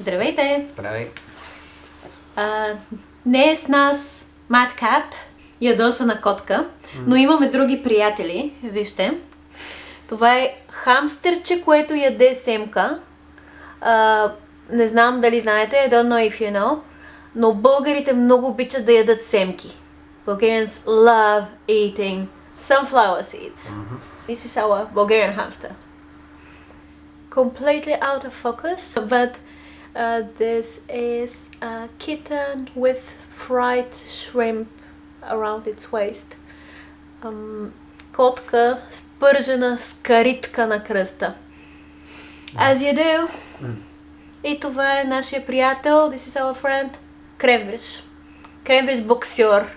Здравейте! Здравей! Не е с нас Mad Cat, ядосана котка, но имаме други приятели. Вижте. Това е хамстърче, което яде семка. Не знам дали знаете, I don't know if you know, но българите много обичат да ядат семки. Bulgarians love eating sunflower seeds. This is our Bulgarian hamster. Completely out of focus, but this is a kitten with fried shrimp around its waist. Котка спържена с каритка на кръста. As you do. И това е нашия приятел, this is our friend, Кремвиш. Кремвиш боксер.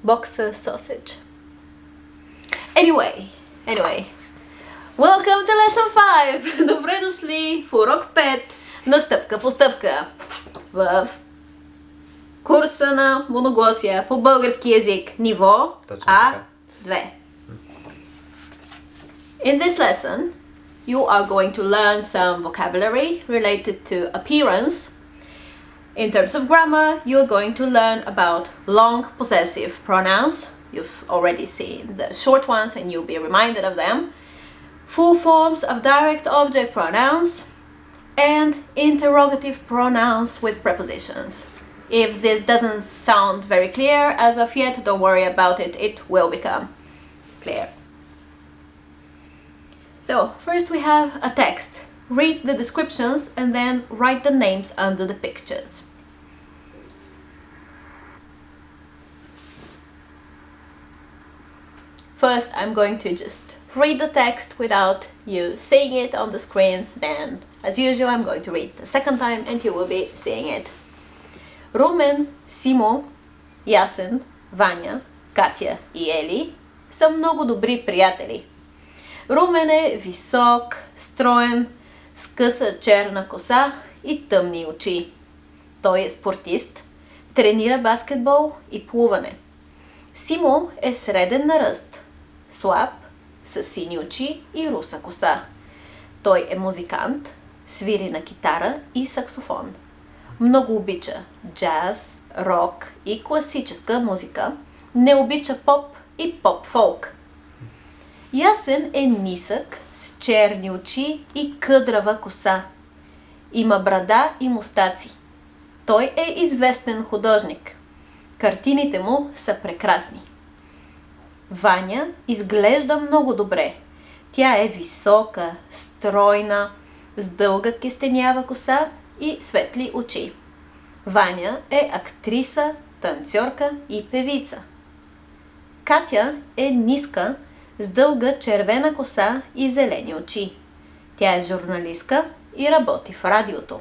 Boxer sausage. Anyway. Welcome to lesson 5! Добре дошли в урок 5 на стъпка по стъпка в курса на Моноглосия по български език, ниво А2. In this lesson, you are going to learn some vocabulary related to appearance. In terms of grammar, you are going to learn about long possessive pronouns. You've already seen the short ones and you'll be reminded of them. Full forms of direct object pronouns and interrogative pronouns with prepositions. If this doesn't sound very clear as of yet, don't worry about it, it will become clear. So, first we have a text. Read the descriptions and then write the names under the pictures. First, I'm going to just read the text without you seeing it on the screen. Then, as usual, I'm going to read the second time and you will be seeing it. Румен, Симо, Ясен, Ваня, Катя и Ели са много добри приятели. Румен е висок, строен, с къса черна коса и тъмни очи. Той е спортист, тренира баскетбол и плуване. Симо е среден на ръст, слаб, с сини очи и руса коса. Той е музикант, свири на китара и саксофон. Много обича джаз, рок и класическа музика. Не обича поп и поп-фолк. Ясен е нисък, с черни очи и къдрава коса. Има брада и мустаци. Той е известен художник. Картините му са прекрасни. Ваня изглежда много добре. Тя е висока, стройна, с дълга кестенява коса и светли очи. Ваня е актриса, танцорка и певица. Катя е ниска, с дълга червена коса и зелени очи. Тя е журналистка и работи в радиото.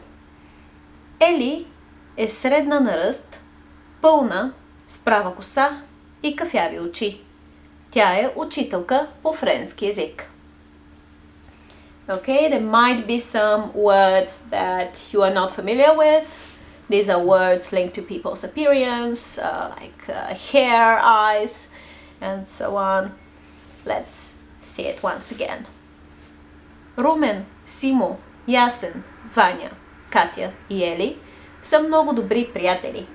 Ели е средна на ръст, пълна, с права коса и кафяви очи. Тя е учителка по френски език. Okay, there might be some words that you are not familiar with. These are words linked to people's appearance, like hair, eyes, and so on. Let's see it once again. Румен, Симо, Ясен, Ваня, Катя и Ели са много добри приятели.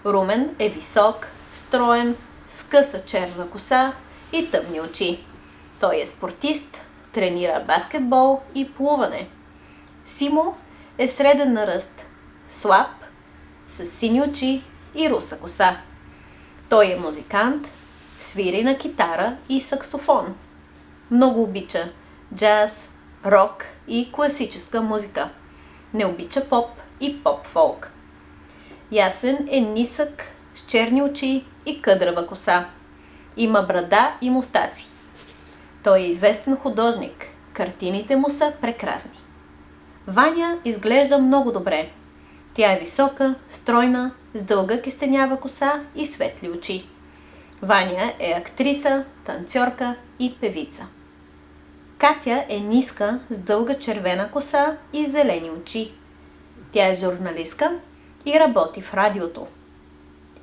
Румен е висок, строен, с къса черна коса и тъмни очи. Той е спортист, тренира баскетбол и плуване. Симо е среден на ръст, слаб, с сини очи и руса коса. Той е музикант, свири на китара и саксофон. Много обича джаз, рок и класическа музика. Не обича поп и поп-фолк. Ясен е нисък, с черни очи и къдрава коса. Има брада и мустаци. Той е известен художник. Картините му са прекрасни. Ваня изглежда много добре. Тя е висока, стройна, с дълга кестенява коса и светли очи. Ваня е актриса, танцорка и певица. Катя е ниска, с дълга червена коса и зелени очи. Тя е журналистка и работи в радиото.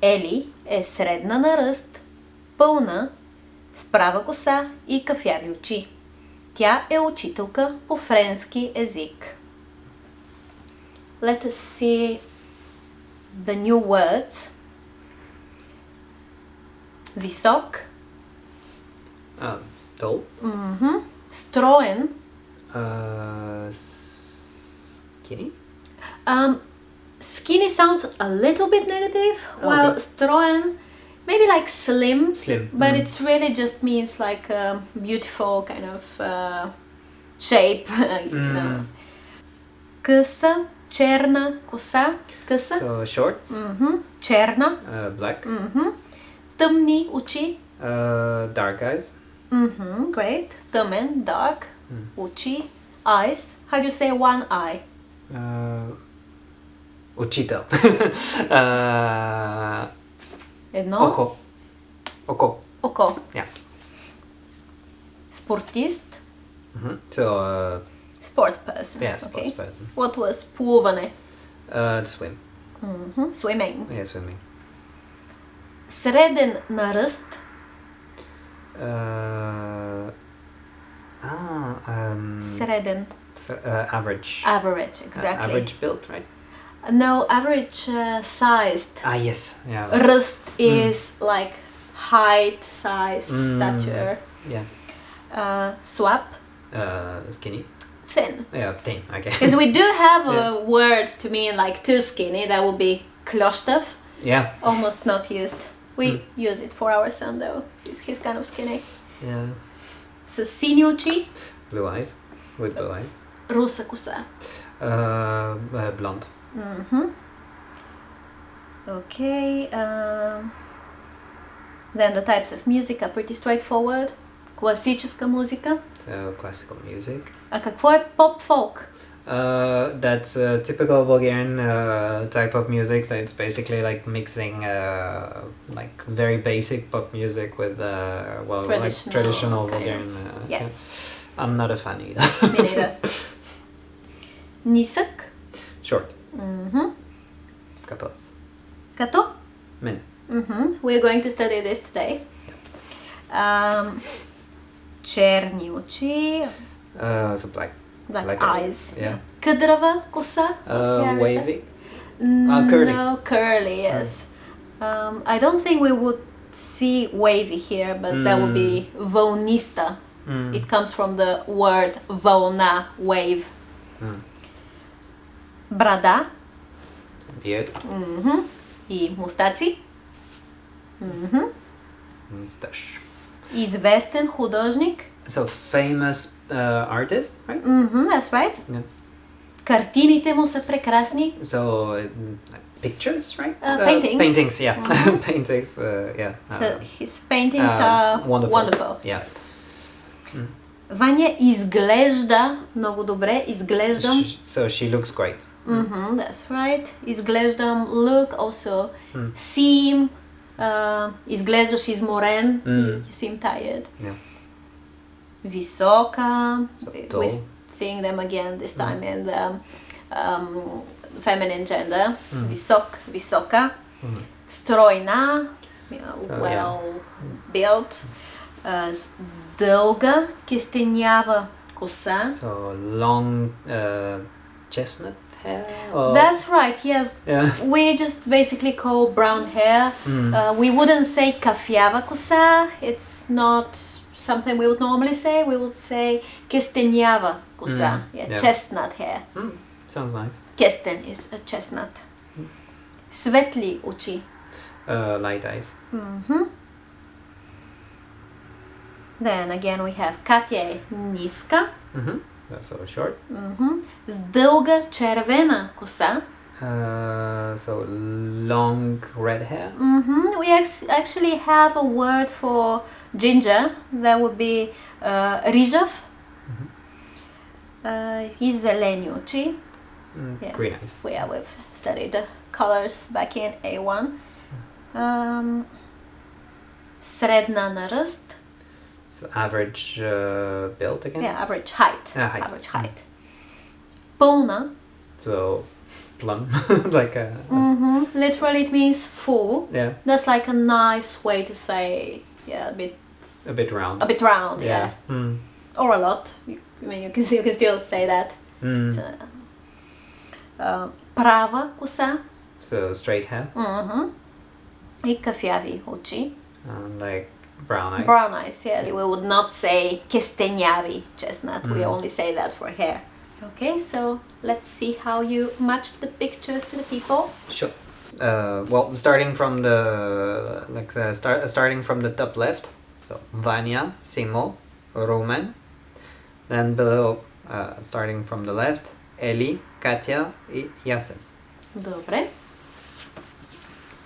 Ели е средна на ръст, пълна, с права коса и кафяви очи. Тя е учителка по френски език. let us see the new words. Visok. Tall. Строен. Skinny. Skinny sounds a little bit negative, while строен maybe like slim. But it's really just means like a beautiful kind of shape. You know. Къса, черна коса. Къса. So short. Черна. Black. Тъмни очи. Dark eyes. Great. Тъмен, dark. Очи. Eyes. How do you say one eye? Учител. Едно. Ojo. Око. Око. Yeah. Спортист. So Sport person. yeah, sports person. What was плуване? Swim. Swimming. Yeah, swimming. Среден на ръст. Среден. Average. Average, exactly. Average build, right? No, average sized. Yes. Yeah. Rust is like height, size, stature. Yeah. Swap. Skinny. Thin. Yeah, thin. Okay. Because we do have a word to mean like too skinny. That would be klostov. Yeah. Almost not used. We use it for our son though. He's kind of skinny. Yeah. So сини очи. Blue eyes. With blue eyes. Руса коса. Blonde. Okay. Then the types of music are pretty straightforward. Класическа музика. So classical music. А какво е поп-фолк? That's a typical Bulgarian type of music. That's basically like mixing like very basic pop music with traditional Bulgarian. Yes. Yeah. I'm not a fan either. Me neither. Нисък. Short. Като аз. Като? Мен. We're going to study this today. Черни очи. So black. Black eyes. Yeah. Къдрава коса. Wavy. Curly. No, curly, yes. I don't think we would see wavy here, but that would be вълниста. It comes from the word вълна, wave. Брада. Beard. И мустаци. Mustache. Известен художник. So famous artist, right? That's right. Yeah. Картините му са прекрасни. So pictures, right? Paintings. Paintings, yeah. Paintings, yeah. His paintings are wonderful. Yeah. Ваня изглежда много добре. Изглеждам. So she looks great. That's right. Изглеждам, look, also seem. Изглеждаш изморен. You seem tired. Yeah. Висока. So We're seeing them again this time in the feminine gender. Висок, висока. Стройна. Well built. Дълга, кестенява коса. So long chestnut hair? Or? That's right, yes. Yeah. We just basically call brown hair. We wouldn't say кафява коса. It's not something we would normally say. We would say кестенява коса. Chestnut hair. Sounds nice. Кестен is a chestnut. Светли очи. Light eyes. Then again we have Катя е ниска. That's so short. С дълга червена коса. So long red hair. We actually have a word for ginger. That would be рижав. И зелени очи. Green eyes. We've studied the colors back in A1. Средна на ръст. So average build again? Yeah, average height. Height. Average height. Пълна. So plum, like a... Literally it means full. Yeah. That's like a nice way to say, A bit round. A bit round, yeah. Or a lot. You can still say that. права коса. So straight hair. И кафяви очи. Like brown eyes. Brown eyes, yes. We would not say кестеняви chestnut. We only say that for hair. Okay, so let's see how you match the pictures to the people. Sure. Well, starting from the starting from the top left. So Vanya, Simo, Roman. Then below, starting from the left, Eli, Katya, и Yasen. Добре.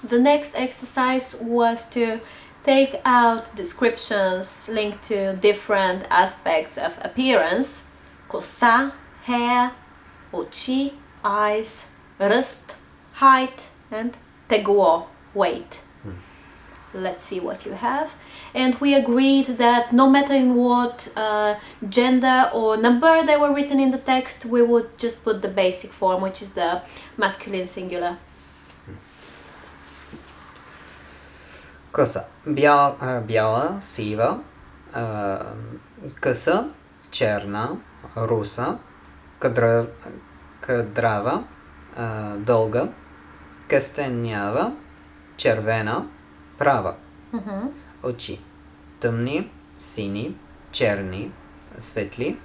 The next exercise was to take out descriptions linked to different aspects of appearance. Коса, hair, очи, eyes, ръст, height, and тегло, weight. Let's see what you have. And we agreed that no matter in what gender or number they were written in the text, we would just put the basic form, which is the masculine singular. Коса. Бяла, сива, къса, черна, руса, кадрава, дълга, кестенява, червена, права. Очи. Тъмни, сини, черни, светли,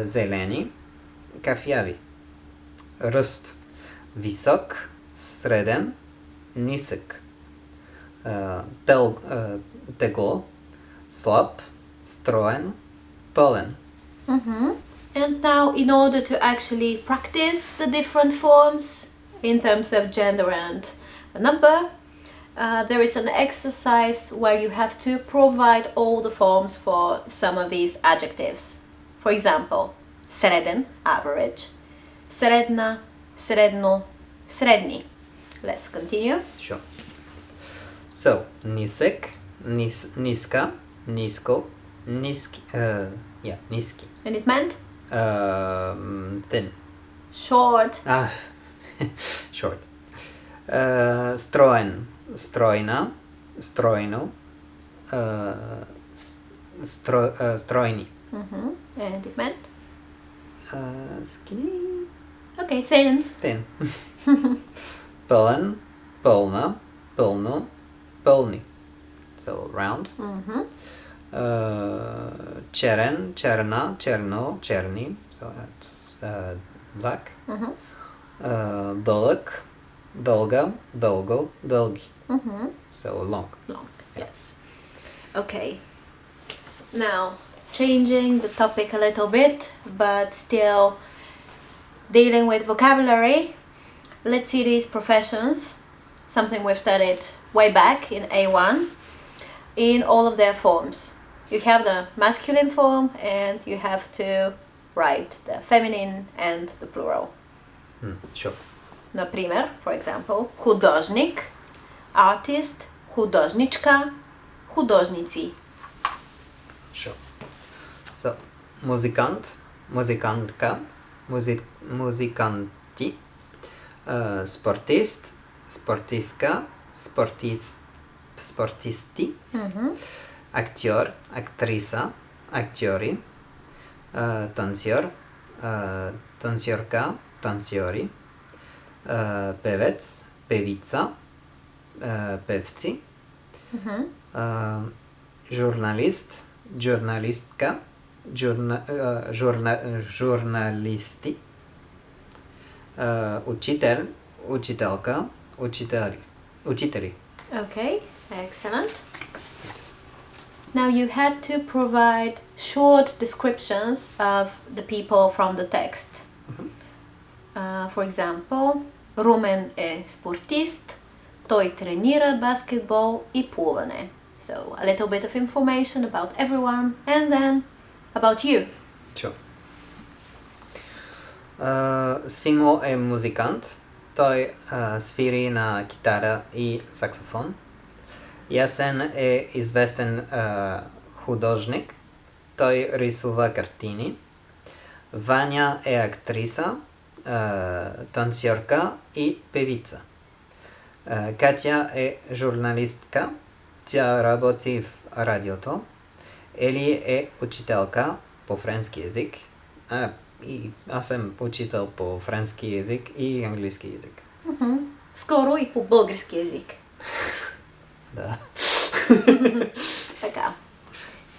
зелени, кафяви. Ръст. Висок, среден, нисък. Тегло, slab, строен, пълен. And now, in order to actually practice the different forms in terms of gender and number, there is an exercise where you have to provide all the forms for some of these adjectives. For example, среден, average, средна, средно, средни. Let's continue. Sure. So, нисък, ниска, ниско, ниски. Ниски. And it meant? Thin. Short. Short. Строен, стройна, стройно, стройни. And it meant? Skinny. Okay, thin. Thin. Пълен, пълна, пълно, пълни. So round. Черен, черна, черно, черни. So that's black. Дълъг, дълга, дълго, дълги. So long. Long, yes. Okay. Now, changing the topic a little bit, but still dealing with vocabulary. Let's see these professions, something we've studied way back in A1, in all of their forms. You have the masculine form and you have to write the feminine and the plural. Sure. Например, for example, художник, artist, художничка, художници. Sure. So, музикант, музикантка, музиканти, спортист, спортистка, спортисти, актьор, актриса, актьори, танцор, танцорка, танцори, певец, певица, певци, журналист, журналистка, журналисти, учител, учителка, учители. Okay, excellent. Now you had to provide short descriptions of the people from the text. For example, Румен е спортист, той тренира баскетбол и плуване. So a little bit of information about everyone and then about you. Sure. Симо е музикант. Той свири на китара и саксофон. Ясен е известен художник. Той рисува картини. Ваня е актриса, танцорка и певица. Катя е журналистка. Тя работи в радиото. Ели е учителка по френски език. И аз съм учител по френски език и английски език. Скоро и по български език. Да. Така.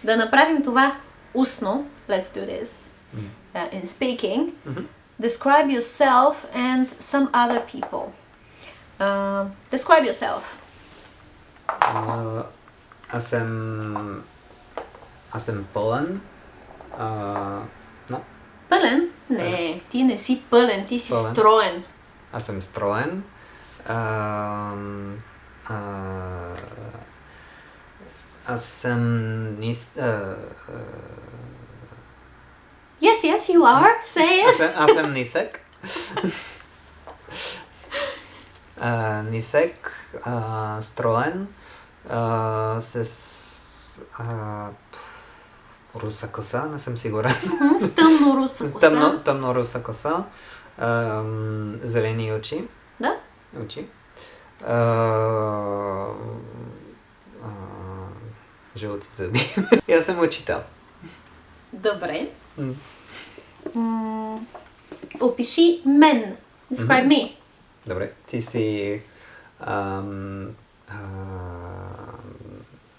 Да направим това устно. Let's do this. In speaking. Describe yourself and some other people. Describe yourself. Аз съм пълен. Пълен? Не, ти не си пълен, ти си строен. Аз съм строен. Аз съм Yes, you are. Say it. Аз съм нисък. Нисък, строен, с руса коса, не съм сигурен. С тъмно руса коса. Тъмно руса коса, зелени очи. Да. Очи. Жълти зъби. И аз съм учител. Добре. Опиши мен. Describe me. Добре. Ти си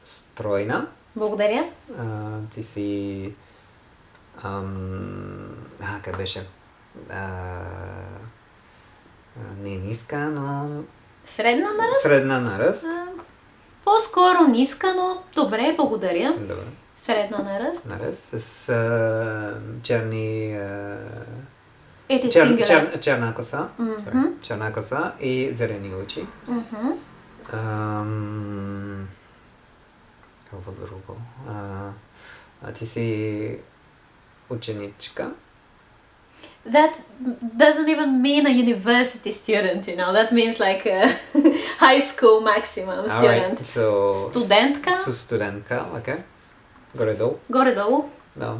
стройна. Благодаря. Ти си как беше? Не ниска, но... Средна на ръст? Средна на ръст. По-скоро ниска, но добре, благодаря. Добре. Средна на ръст. На ръст. С черни... черна коса. Черна коса и зелени очи. Какво друго? Ти си ученичка. That doesn't even mean a university student, you know. That means like a high school maximum student. Right, so Студентка. Студентка, окей. Горе-долу. Горе-долу. Да.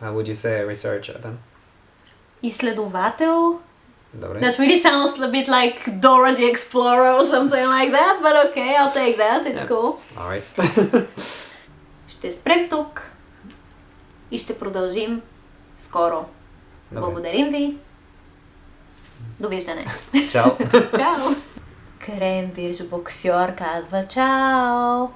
How would you say researcher then? Изследовател. Добре. That really sounds a bit like Dora the Explorer or something like that, but okay, I'll take that. It's cool. Alright. Ще спрем тук и ще продължим скоро. Добре. Благодарим ви. Довиждане. Чао. Чао. Кремвирш боксер казва чао.